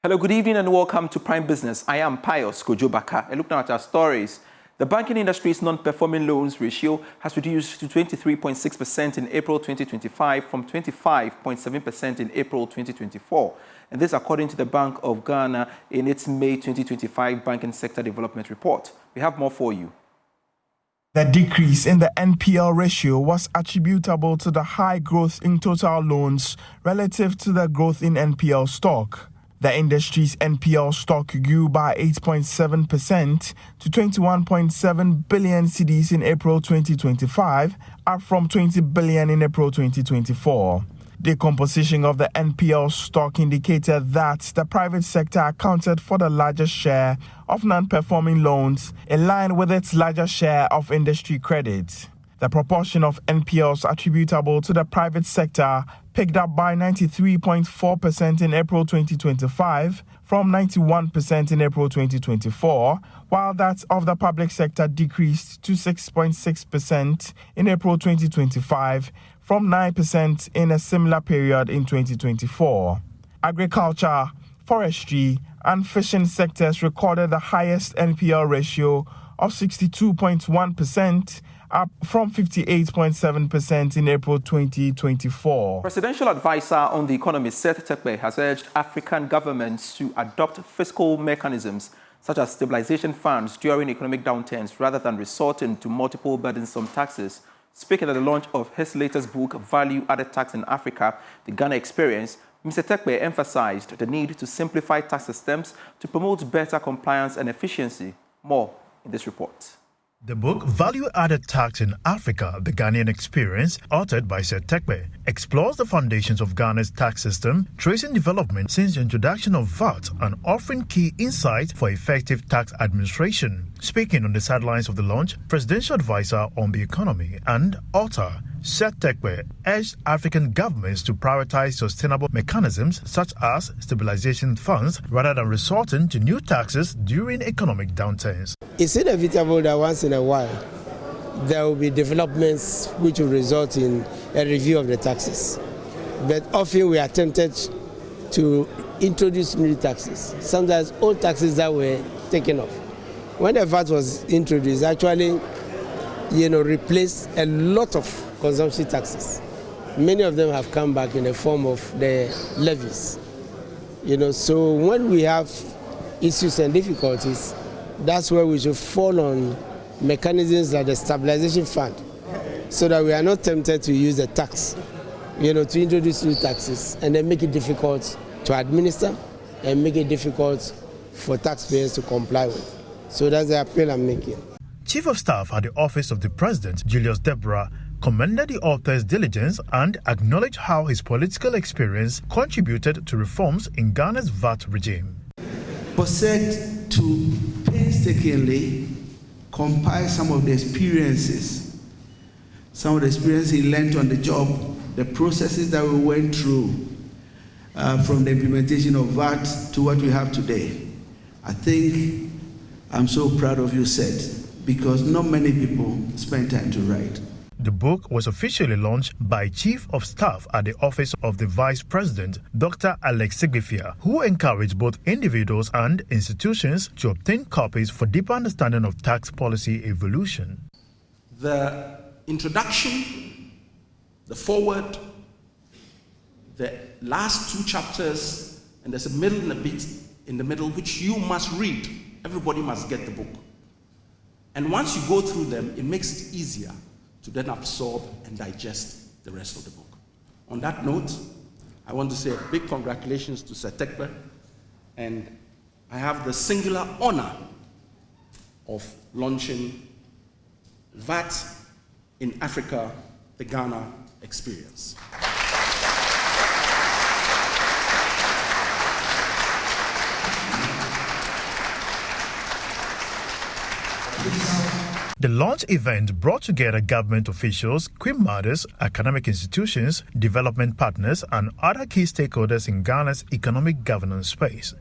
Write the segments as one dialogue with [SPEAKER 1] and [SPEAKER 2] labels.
[SPEAKER 1] Hello, good evening and welcome to Prime Business. I am Pius Kojobaka. And look now at our stories. The banking industry's non-performing loans ratio has reduced to 23.6% in April 2025 from 25.7% in April 2024. And this according to the Bank of Ghana in its May 2025 Banking Sector Development Report. We have more for you.
[SPEAKER 2] The decrease in the NPL ratio was attributable to the high growth in total loans relative to the growth in NPL stock. The industry's NPL stock grew by 8.7% to 21.7 billion cedis in April 2025, up from 20 billion in April 2024. The composition of the NPL stock indicated that the private sector accounted for the largest share of non-performing loans, in line with its larger share of industry credit. The proportion of NPLs attributable to the private sector picked up by 93.4% in April 2025 from 91% in April 2024, while that of the public sector decreased to 6.6% in April 2025 from 9% in a similar period in 2024. Agriculture, forestry, and fishing sectors recorded the highest NPL ratio of 62.1%, up from 58.7% in April 2024.
[SPEAKER 1] Presidential advisor on the economy, Seth Terkper, has urged African governments to adopt fiscal mechanisms such as stabilization funds during economic downturns rather than resorting to multiple burdensome taxes. Speaking at the launch of his latest book, Value Added Tax in Africa, The Ghana Experience, Mr. Terkper emphasized the need to simplify tax systems to promote better compliance and efficiency. More in this report.
[SPEAKER 3] The book, Value Added Tax in Africa, The Ghanaian Experience, authored by Seth Terkper, explores the foundations of Ghana's tax system, tracing development since the introduction of VAT and offering key insights for effective tax administration. Speaking on the sidelines of the launch, Presidential Advisor on the Economy and author Seth Terkper urged African governments to prioritize sustainable mechanisms such as stabilization funds rather than resorting to new taxes during economic downturns.
[SPEAKER 4] It's inevitable that once in a while there will be developments which will result in a review of the taxes. But often we are tempted to introduce new taxes, sometimes old taxes that were taken off. When the VAT was introduced, actually, replaced a lot of consumption taxes. Many of them have come back in the form of the levies. So when we have issues and difficulties, that's where we should fall on mechanisms like the stabilization fund, so that we are not tempted to use the tax, to introduce new taxes and then make it difficult to administer and make it difficult for taxpayers to comply with. So that's the appeal I'm making.
[SPEAKER 3] Chief of Staff at the Office of the President, Julius Deborah, commended the author's diligence and acknowledged how his political experience contributed to reforms in Ghana's VAT regime.
[SPEAKER 5] Possessed to painstakingly compile some of the experiences he learned on the job, the processes that we went through from the implementation of VAT to what we have today. I think I'm so proud of you, Seth, because not many people spend time to write.
[SPEAKER 3] The book was officially launched by Chief of Staff at the Office of the Vice President, Dr. Alex Sigifia, who encouraged both individuals and institutions to obtain copies for deeper understanding of tax policy evolution.
[SPEAKER 6] The introduction, the foreword, the last two chapters, and there's a middle and a bit in the middle which you must read. Everybody must get the book. And once you go through them, it makes it easier to then absorb and digest the rest of the book. On that note, I want to say a big congratulations to Seth Terkper, and I have the singular honor of launching VAT in Africa, the Ghana Experience.
[SPEAKER 3] The launch event brought together government officials, Queen Mothers, academic institutions, development partners, and other key stakeholders in Ghana's economic governance space.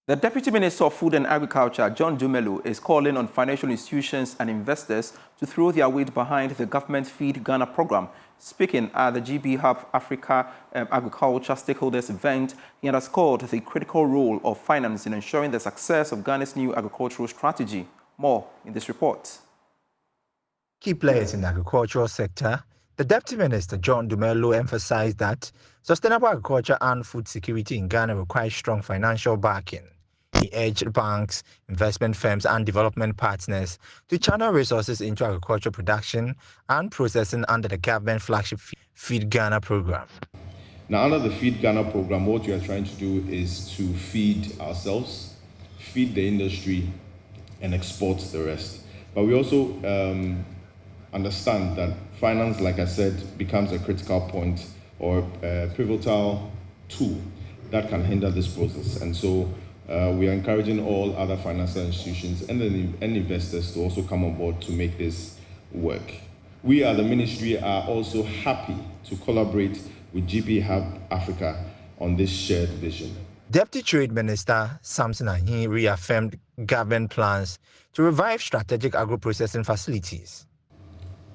[SPEAKER 1] The Deputy Minister of Food and Agriculture, John Dumlu, is calling on financial institutions and investors to throw their weight behind the government Feed Ghana program Speaking at the GB Hub Africa Agriculture Stakeholders event, he underscored the critical role of finance in ensuring the success of Ghana's new agricultural strategy. More in this report.
[SPEAKER 7] Key players in the agricultural sector, the Deputy Minister John Dumlu emphasized that sustainable agriculture and food security in Ghana requires strong financial backing. He urged banks, investment firms and development partners to channel resources into agricultural production and processing under the government flagship Feed Ghana program.
[SPEAKER 8] Now, under the Feed Ghana program, what we are trying to do is to feed ourselves, feed the industry, and export the rest. But we also understand that finance, like I said, becomes a critical point or a pivotal tool that can hinder this process. And so we are encouraging all other financial institutions and investors to also come on board to make this work. We at the ministry are also happy to collaborate with GB Hub Africa on this shared vision.
[SPEAKER 7] Deputy Trade Minister Samson Ahi reaffirmed government plans to revive strategic agro-processing facilities.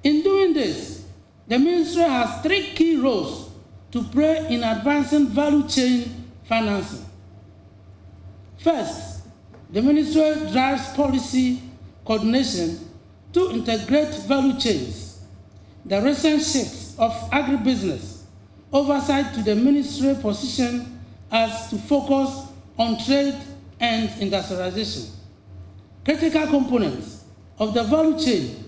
[SPEAKER 9] In doing this, the ministry has three key roles to play in advancing value chain financing. First, the ministry drives policy coordination to integrate value chains. The recent shifts of agribusiness oversight to the ministry position as to focus on trade and industrialization. Critical components of the value chain,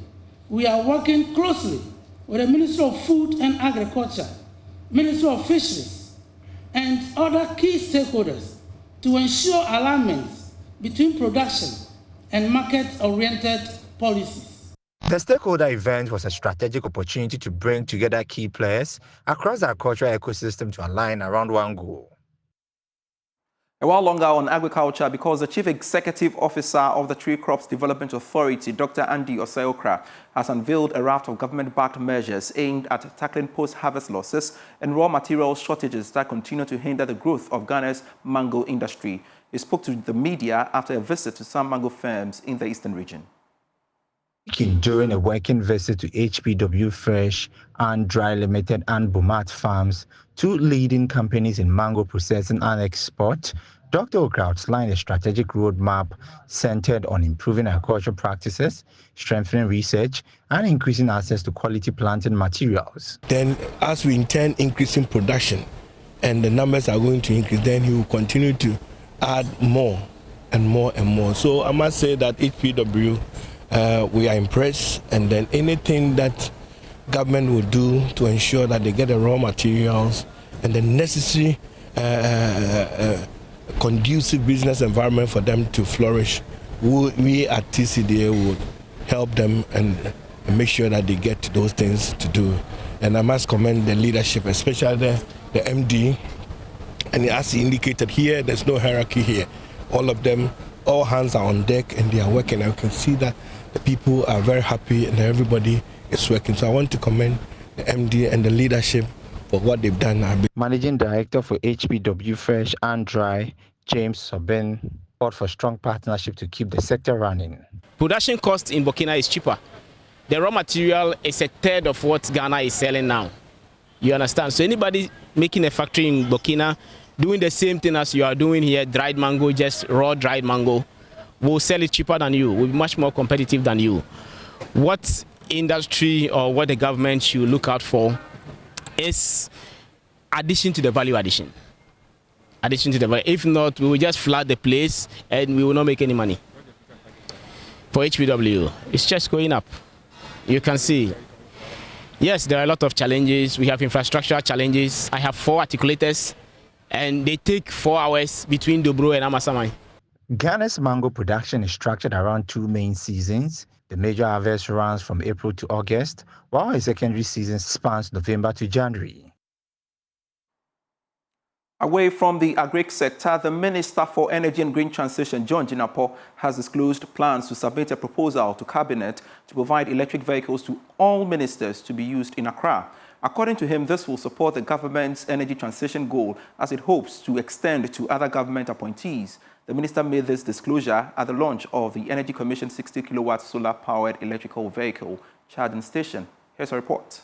[SPEAKER 9] we are working closely with the Ministry of Food and Agriculture, Ministry of Fisheries, and other key stakeholders to ensure alignment between production and market-oriented policies.
[SPEAKER 7] The stakeholder event was a strategic opportunity to bring together key players across the agricultural ecosystem to align around one goal.
[SPEAKER 1] A while longer on agriculture, because the Chief Executive Officer of the Tree Crops Development Authority, Dr. Andy Osagie, has unveiled a raft of government-backed measures aimed at tackling post-harvest losses and raw material shortages that continue to hinder the growth of Ghana's mango industry. He spoke to the media after a visit to some mango farms in the eastern region.
[SPEAKER 7] During a working visit to HPW Fresh and Dry Limited and Bomat Farms, two leading companies in mango processing and export, Dr. Okra outlined a strategic roadmap centered on improving agricultural practices, strengthening research, and increasing access to quality planting materials.
[SPEAKER 10] Then, as we intend increasing production and the numbers are going to increase, then he will continue to add more and more and more. So I must say that HPW, we are impressed, and then anything that government will do to ensure that they get the raw materials and the necessary conducive business environment for them to flourish, we at TCDA would help them and make sure that they get those things to do. And I must commend the leadership, especially the MD. And as he indicated here, there's no hierarchy here. All of them, all hands are on deck and they are working. I can see that the people are very happy and everybody is working. So I want to commend the MD and the leadership for what they've done.
[SPEAKER 7] Managing Director for HPW Fresh and Dry, James Sobin, called for strong partnership to keep the sector running.
[SPEAKER 11] Production cost in Burkina is cheaper. The raw material is a third of what Ghana is selling now. You understand? So anybody making a factory in Burkina doing the same thing as you are doing here, dried mango, just raw dried mango, will sell it cheaper than you, will be much more competitive than you. What industry or what the government should look out for is addition to the value addition. Addition to the value. If not, we will just flood the place and we will not make any money. For HPW, it's just going up. You can see. Yes, there are a lot of challenges. We have infrastructural challenges. I have 4 articulators and they take 4 hours between Dumlu and Amasamai.
[SPEAKER 7] Ghana's mango production is structured around 2 main seasons. The major harvest runs from April to August, while a secondary season spans November to January.
[SPEAKER 1] Away from the agri sector, the Minister for Energy and Green Transition, John Jinapor, has disclosed plans to submit a proposal to Cabinet to provide electric vehicles to all ministers to be used in Accra. According to him, this will support the government's energy transition goal as it hopes to extend to other government appointees. The minister made this disclosure at the launch of the Energy Commission 60-kilowatt solar-powered electrical vehicle charging station. Here's a report.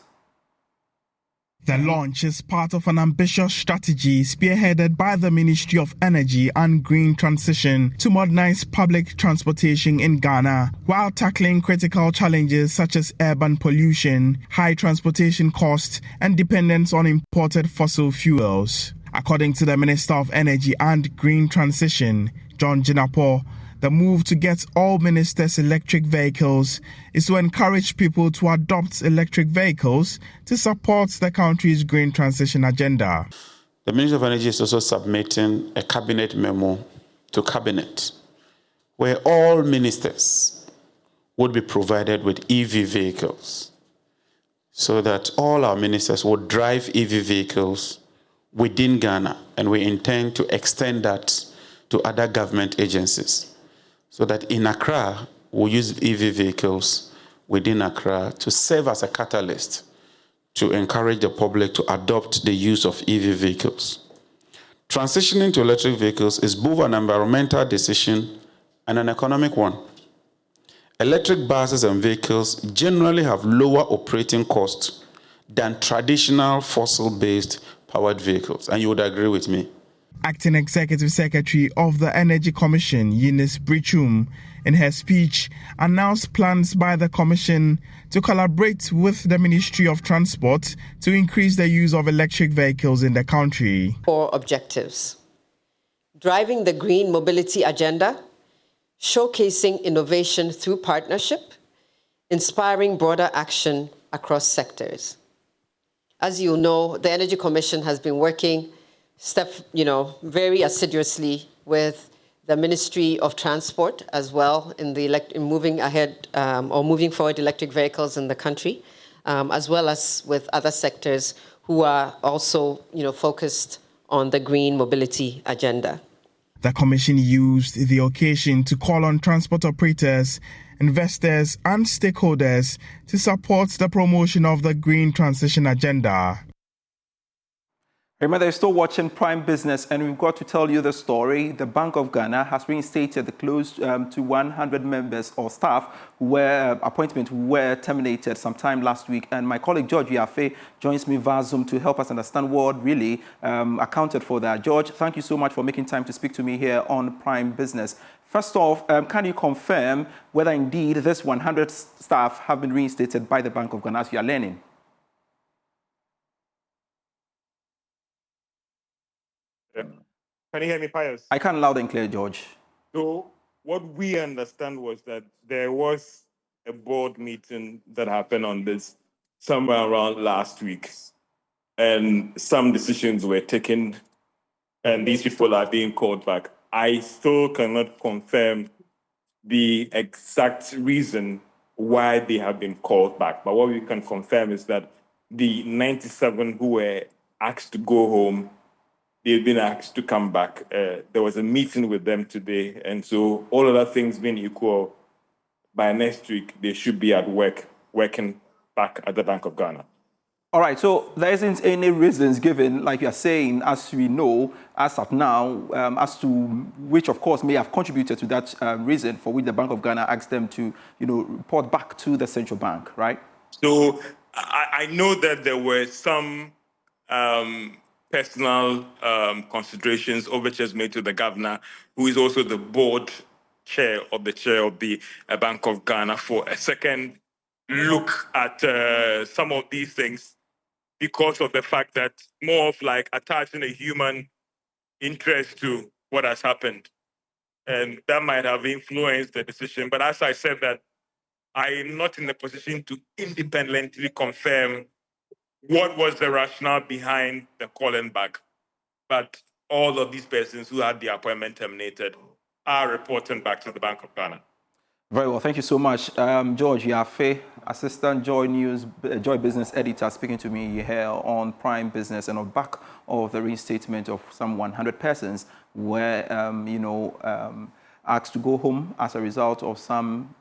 [SPEAKER 2] The launch is part of an ambitious strategy spearheaded by the Ministry of Energy and Green Transition to modernize public transportation in Ghana while tackling critical challenges such as urban pollution, high transportation costs, and dependence on imported fossil fuels. According to the Minister of Energy and Green Transition, John Jinapor, the move to get all ministers electric vehicles is to encourage people to adopt electric vehicles to support the country's green transition agenda.
[SPEAKER 12] The Ministry of Energy is also submitting a cabinet memo to cabinet where all ministers would be provided with EV vehicles so that all our ministers would drive EV vehicles within Ghana, and we intend to extend that to other government agencies, so that in Accra, we'll use EV vehicles within Accra to serve as a catalyst to encourage the public to adopt the use of EV vehicles. Transitioning to electric vehicles is both an environmental decision and an economic one. Electric buses and vehicles generally have lower operating costs than traditional fossil-based powered vehicles, and you would agree with me.
[SPEAKER 2] Acting Executive Secretary of the Energy Commission, Eunice Brichum, in her speech, announced plans by the Commission to collaborate with the Ministry of Transport to increase the use of electric vehicles in the country.
[SPEAKER 13] 4 objectives: driving the green mobility agenda, showcasing innovation through partnership, inspiring broader action across sectors. As you know, the Energy Commission has been working very assiduously with the Ministry of Transport as well in moving ahead or moving forward electric vehicles in the country, as well as with other sectors who are also focused on the green mobility agenda.
[SPEAKER 2] The Commission used the occasion to call on transport operators, investors, and stakeholders to support the promotion of the green transition agenda.
[SPEAKER 1] Remember, you're still watching Prime Business, and we've got to tell you the story. The Bank of Ghana has reinstated the close to 100 members or staff appointments were terminated sometime last week. And my colleague George Yafe joins me via Zoom to help us understand what really accounted for that. George, thank you so much for making time to speak to me here on Prime Business. First off, can you confirm whether indeed this 100 staff have been reinstated by the Bank of Ghana as you are learning?
[SPEAKER 14] Can you hear me, Pius?
[SPEAKER 1] I can loud and clear, George.
[SPEAKER 14] So what we understand was that there was a board meeting that happened on this somewhere around last week, and some decisions were taken, and these people are being called back. I still cannot confirm the exact reason why they have been called back, but what we can confirm is that the 97 who were asked to go home, they've been asked to come back. There was a meeting with them today, and so all other things being equal, by next week, they should be at work, working back at the Bank of Ghana.
[SPEAKER 1] All right, so there isn't any reasons given, like you are saying, as we know, as of now, as to which, of course, may have contributed to that reason for which the Bank of Ghana asked them to, report back to the central bank, right?
[SPEAKER 14] So I know that there were some personal considerations, overtures made to the governor, who is also the board chair of the Bank of Ghana, for a second look at some of these things, because of the fact that more of like attaching a human interest to what has happened. And that might have influenced the decision. But as I said, that I am not in a position to independently confirm what was the rationale behind the calling back. But all of these persons who had the appointment terminated are reporting back to the Bank of Ghana.
[SPEAKER 1] Very well, thank you so much. George Yafe, Assistant Joy Business Editor, speaking to me here on Prime Business, and on back of the reinstatement of some 100 persons were, asked to go home as a result of some,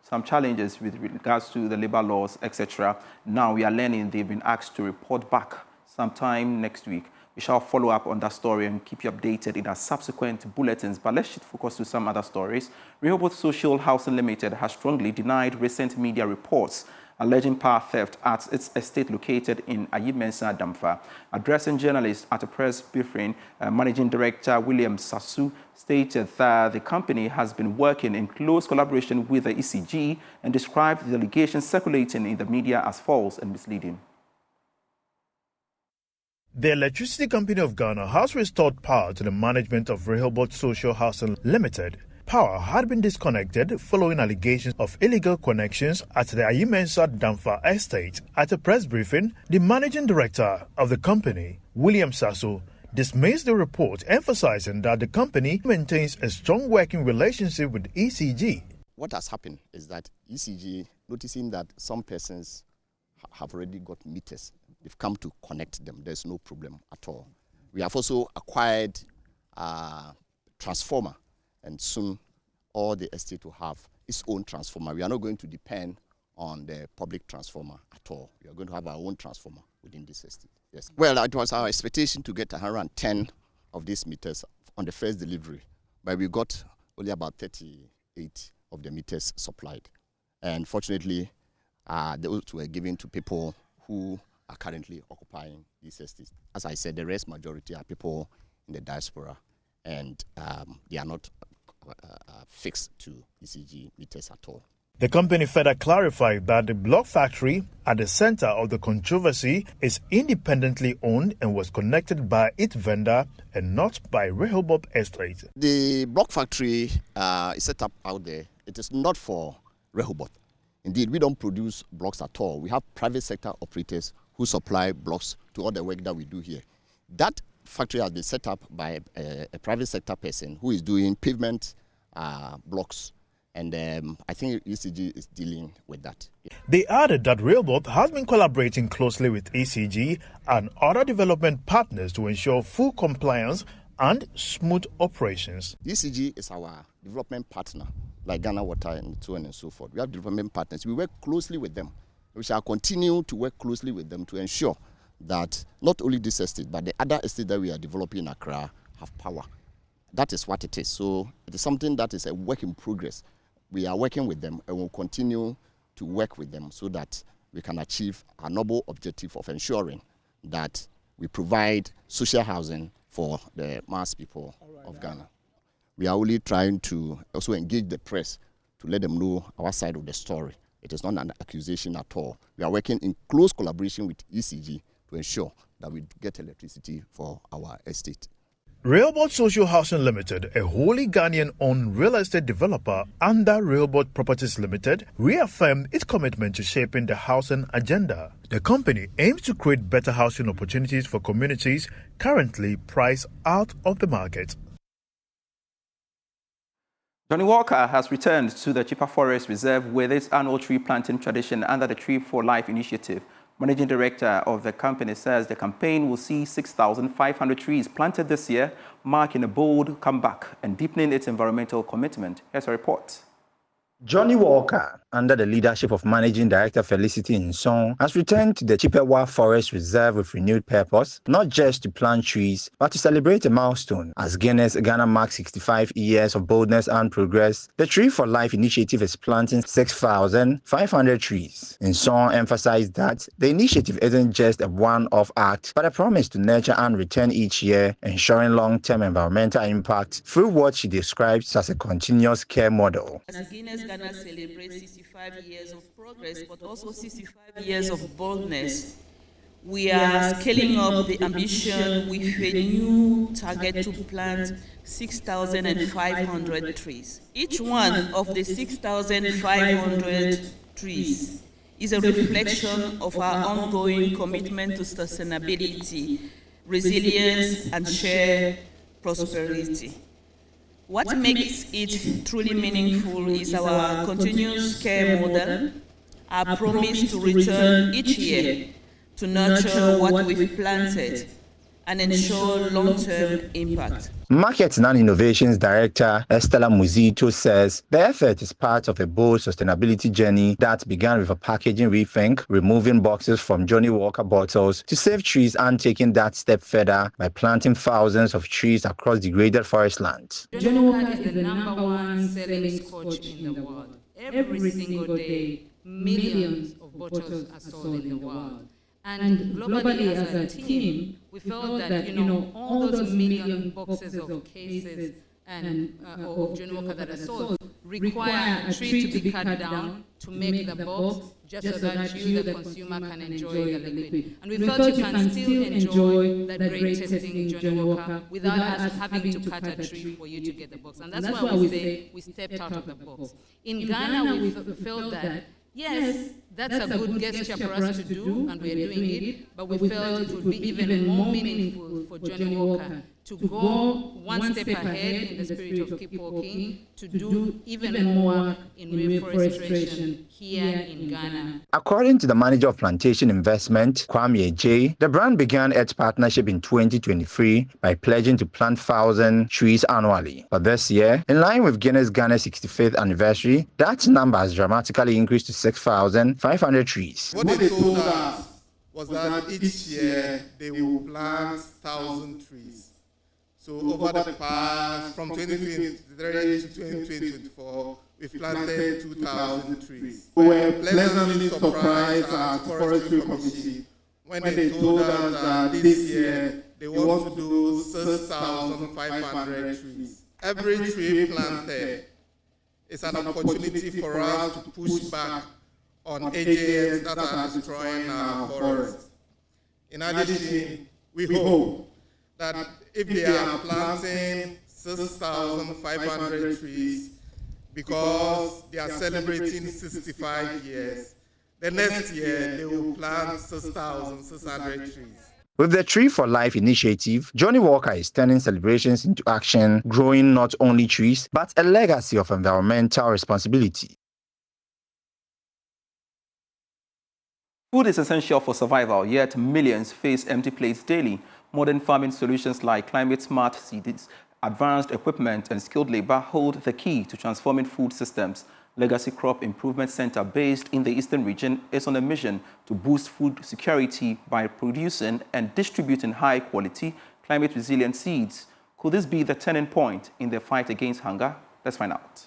[SPEAKER 1] some challenges with regards to the labor laws, etc. Now we are learning they've been asked to report back sometime next week. We shall follow up on that story and keep you updated in our subsequent bulletins. But let's shift focus to some other stories. Rehoboth Social Housing Limited has strongly denied recent media reports alleging power theft at its estate located in Ayimensa, Damfa. Addressing journalists at a press briefing, Managing Director William Sasu stated that the company has been working in close collaboration with the ECG and described the allegations circulating in the media as false and misleading.
[SPEAKER 3] The Electricity Company of Ghana has restored power to the management of Rehoboth Social Housing Limited. Power had been disconnected following allegations of illegal connections at the Ayimensa Damfa estate. At a press briefing, the managing director of the company, William Sasso, dismissed the report, emphasizing that the company maintains a strong working relationship with ECG.
[SPEAKER 15] What has happened is that ECG, noticing that some persons have already got meters, they've come to connect them. There's no problem at all. We have also acquired a transformer, and soon all the estate will have its own transformer. We are not going to depend on the public transformer at all. We are going to have our own transformer within this estate. Yes. Well, it was our expectation to get 110 of these meters on the first delivery, but we got only about 38 of the meters supplied. And fortunately, those were given to people who are currently occupying these estates. As I said, the rest majority are people in the diaspora, and they are not fixed to ECG meters at all.
[SPEAKER 3] The company further clarified that the block factory at the center of the controversy is independently owned and was connected by its vendor and not by Rehoboth Estate.
[SPEAKER 15] The block factory is set up out there. It is not for Rehoboth. Indeed, we don't produce blocks at all. We have private sector operators who supply blocks to all the work that we do here. That factory has been set up by a private sector person who is doing pavement blocks. And I think ECG is dealing with that.
[SPEAKER 3] They added that Rehoboth has been collaborating closely with ECG and other development partners to ensure full compliance and smooth operations.
[SPEAKER 15] ECG is our development partner, like Ghana Water and so on and so forth. We have development partners. We work closely with them. We shall continue to work closely with them to ensure that not only this estate, but the other estate that we are developing in Accra have power. That is what it is. So it is something that is a work in progress. We are working with them and will continue to work with them so that we can achieve our noble objective of ensuring that we provide social housing for the mass people of Ghana. We are only trying to also engage the press to let them know our side of the story. It is not an accusation at all. We are working in close collaboration with ECG to ensure that we get electricity for our estate.
[SPEAKER 3] Rehoboth Social Housing Limited, a wholly Ghanaian-owned real estate developer under Rehoboth Properties Limited, reaffirmed its commitment to shaping the housing agenda. The company aims to create better housing opportunities for communities currently priced out of the market.
[SPEAKER 1] Johnny Walker has returned to the Chippa Forest Reserve with its annual tree planting tradition under the Tree for Life initiative. Managing Director of the company says the campaign will see 6,500 trees planted this year, marking a bold comeback and deepening its environmental commitment. Here's a report.
[SPEAKER 7] Johnny Walker, under the leadership of Managing Director Felicity Nsong, has returned to the Chippewa Forest Reserve with renewed purpose, not just to plant trees, but to celebrate a milestone. As Ghana marks 65 years of boldness and progress, the Tree for Life initiative is planting 6,500 trees. Nsong emphasized that the initiative isn't just a one-off act, but a promise to nurture and return each year, ensuring long-term environmental impact through what she describes as a continuous care model.
[SPEAKER 16] Ghana celebrates 65 years of progress, but also 65 years of boldness. We are scaling up the ambition with a new target to plant 6,500 trees. Each one of the 6,500 trees is a reflection of our ongoing commitment to sustainability, resilience, and shared prosperity. What makes it truly meaningful is our continuous care model, our promise to return each year to nurture what we've planted and ensure long-term impact.
[SPEAKER 7] Marketing and Innovations Director Estella Muzito says the effort is part of a bold sustainability journey that began with a packaging rethink, removing boxes from Johnny Walker bottles to save trees, and taking that step further by planting thousands of trees across degraded forest land.
[SPEAKER 17] Johnny Walker is the #1 selling scotch in the world. Every single day, millions of bottles are sold in the world. And globally as a team, we felt that, all those million boxes of cases and of Johnnie Walker that are sold require a tree to be cut down to make the box, just so that you, the consumer, can enjoy the liquid. And we felt you can still enjoy that great tasting Johnnie Walker without us having to cut a tree for you to get the box. And that's why we say we stepped out of the box. In Ghana, we felt that, yes, that's a good gesture for us to do, and we are doing it, but we felt it would be even more meaningful for Johnnie Walker to go one step ahead in the spirit of Keep Walking, to do even more in reforestation here in Ghana.
[SPEAKER 7] According to the manager of plantation investment, Kwame J, the brand began its partnership in 2023 by pledging to plant 1,000 trees annually. But this year, in line with Ghana's 65th anniversary, that number has dramatically increased to 6,500 trees.
[SPEAKER 18] What they told us was that each year they will plant 1,000 trees. So over the past, from 2023 to 2024, we've planted 2,000 trees. We were pleasantly surprised as Forestry Committee when they told us that this year they want to do 6,500 trees. Every tree planted is an opportunity for us to push back on agents that are destroying our forests. In addition, we hope that if they are planting 6,500 trees because they are celebrating 65 years, the next year they will plant 6,600 trees.
[SPEAKER 7] With the Tree for Life initiative, Johnnie Walker is turning celebrations into action, growing not only trees, but a legacy of environmental responsibility.
[SPEAKER 1] Food is essential for survival, yet millions face empty plates daily. Modern farming solutions like climate-smart seeds, advanced equipment, and skilled labor hold the key to transforming food systems. Legacy Crop Improvement Center, based in the Eastern region, is on a mission to boost food security by producing and distributing high-quality, climate-resilient seeds. Could this be the turning point in the fight against hunger? Let's find out.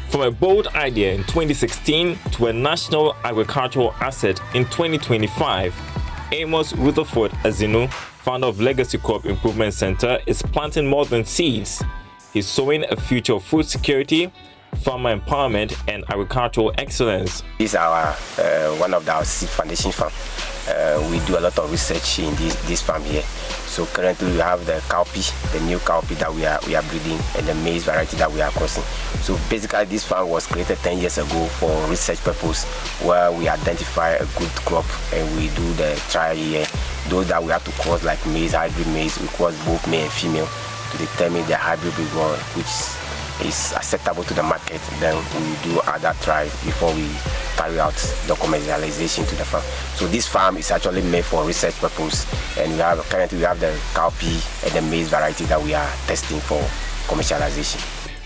[SPEAKER 19] From a bold idea in 2016 to a national agricultural asset in 2025, Amos Rutherford Azinu, founder of Legacy Crop Improvement Center, is planting more than seeds. He's sowing a future of food security, farmer empowerment, and agricultural excellence.
[SPEAKER 20] This is our one of our seed foundation farm. We do a lot of research in this farm here. So currently we have the cowpea, the new cowpea that we are breeding, and the maize variety that we are crossing. So basically this farm was created 10 years ago for research purpose, where we identify a good crop and we do the trial year. Those that we have to cross like maize, hybrid maize, we cross both male and female to determine the hybrid one which is acceptable to the market. Then we do other trials before we carry out the commercialization to the farm. So this farm is actually made for research purpose, and currently we have the cowpea and the maize variety that we are testing for commercialization.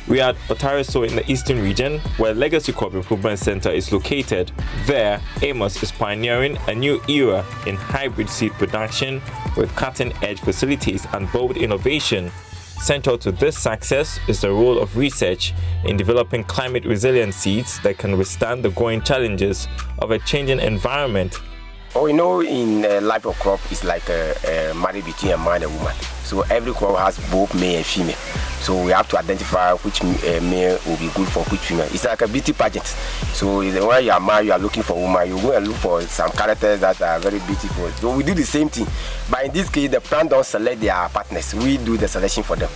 [SPEAKER 19] We are at Otareso in the Eastern region, where Legacy Crop Improvement Center is located. There, Amos is pioneering a new era in hybrid seed production with cutting-edge facilities and bold innovation. Central to this success is the role of research in developing climate-resilient seeds that can withstand the growing challenges of a changing environment.
[SPEAKER 20] Oh, you know, in life of crop, it's like a marriage between a man and a woman. So every crop has both male and female. So we have to identify which male will be good for which female. It's like a beauty pageant. So when you are married, you are looking for a woman, you go and look for some characters that are very beautiful. So we do the same thing. But in this case, the plant don't select their partners. We do the selection for them.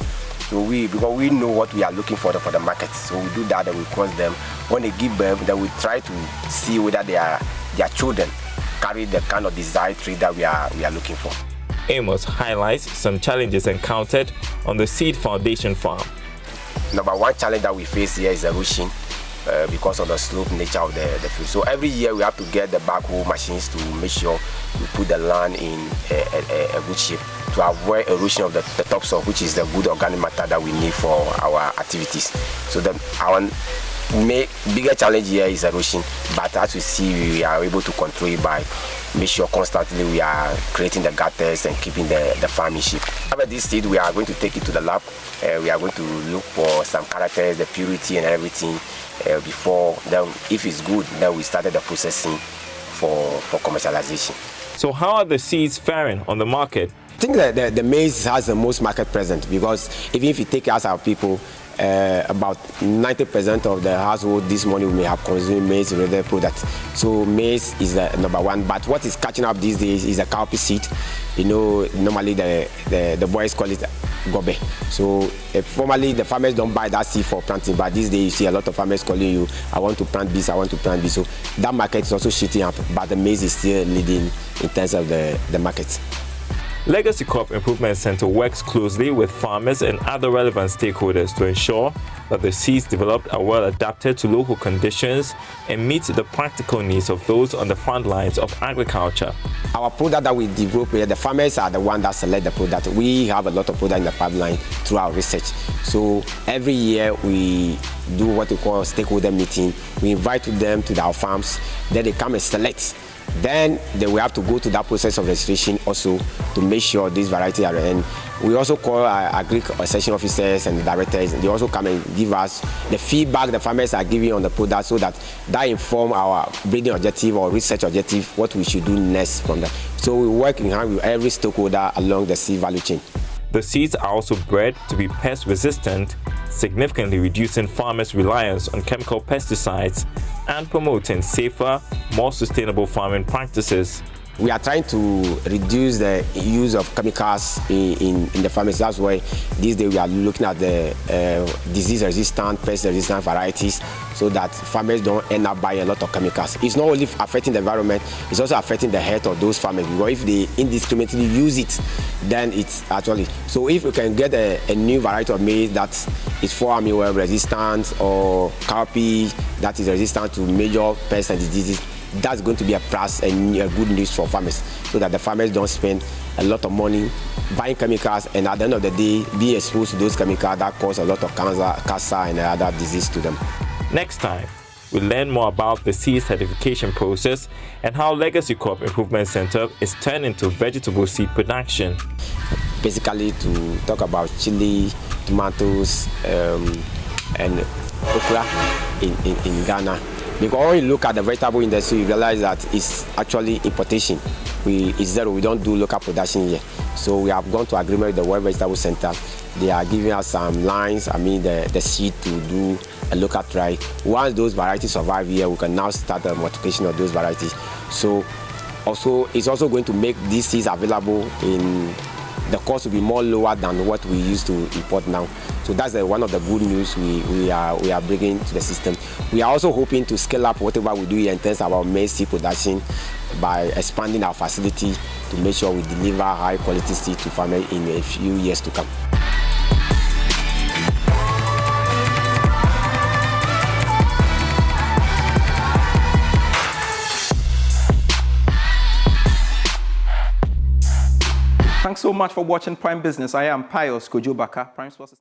[SPEAKER 20] So because we know what we are looking for the market. So we do that and we cross them. When they give birth, then we try to see whether their children carry the kind of desired trait that we are looking for.
[SPEAKER 19] Amos highlights some challenges encountered on the Seed Foundation farm.
[SPEAKER 20] Number one challenge that we face here is erosion because of the slope nature of the field. So every year we have to get the backhoe machines to make sure we put the land in a good shape to avoid erosion of the topsoil, which is the good organic matter that we need for our activities. So our bigger challenge here is erosion, but as we see, we are able to control it by make sure constantly we are creating the gutters and keeping the farm in shape. After this seed, we are going to take it to the lab. We are going to look for some characters, the purity and everything before. Then, if it's good, then we started the processing for commercialization.
[SPEAKER 19] So how are the seeds faring on the market?
[SPEAKER 20] I think that the maize has the most market present, because even if you take us our people, about 90% of the household this morning we may have consumed maize-related products. So maize is the number one. But what is catching up these days is the cowpea seed. You know, normally the boys call it gobe. So formerly the farmers don't buy that seed for planting, but these days you see a lot of farmers calling you, I want to plant this, I want to plant this. So that market is also shooting up, but the maize is still leading in terms of the market.
[SPEAKER 19] Legacy Crop Improvement Center works closely with farmers and other relevant stakeholders to ensure that the seeds developed are well adapted to local conditions and meet the practical needs of those on the front lines of agriculture.
[SPEAKER 20] Our product that we develop here, the farmers are the ones that select the product. We have a lot of product in the pipeline through our research. So every year we do what we call a stakeholder meeting. We invite them to our farms, then they come and select. Then we have to go to that process of registration also to make sure these varieties are in. We also call our agri section officers and the directors. They also come and give us the feedback the farmers are giving on the product, so that inform our breeding objective or research objective, what we should do next from that. So we work in hand with every stakeholder along the seed value chain.
[SPEAKER 19] The seeds are also bred to be pest resistant, significantly reducing farmers' reliance on chemical pesticides and promoting safer, more sustainable farming practices.
[SPEAKER 20] We are trying to reduce the use of chemicals in the farmers. That's why these days we are looking at the disease-resistant, pest-resistant varieties, so that farmers don't end up buying a lot of chemicals. It's not only affecting the environment, it's also affecting the health of those farmers, because if they indiscriminately use it, then it's actually... So if we can get a new variety of maize that is armyworm resistant, or cowpea that is resistant to major pests and diseases, that's going to be a plus and a good news for farmers, so that the farmers don't spend a lot of money buying chemicals and at the end of the day be exposed to those chemicals that cause a lot of cancer and other disease to them.
[SPEAKER 19] Next time, we'll learn more about the seed certification process and how Legacy Crop Improvement Center is turned into vegetable seed production.
[SPEAKER 20] Basically to talk about chili, tomatoes, and okra in Ghana. Because when you look at the vegetable industry, you realize that it's actually importation. It's zero. We don't do local production here. So we have gone to agreement with the World Vegetable Center. They are giving us some lines, the seed to do a local try. Once those varieties survive here, we can now start the multiplication of those varieties. So it's also going to make these seeds available in... The cost will be more lower than what we used to import now. So that's one of the good news we are bringing to the system. We are also hoping to scale up whatever we do here in terms of our maize seed production by expanding our facility to make sure we deliver high quality seed to farmers in a few years to come.
[SPEAKER 1] Thanks so much for watching Prime Business. I am Pius Kojobaka, Prime Sources.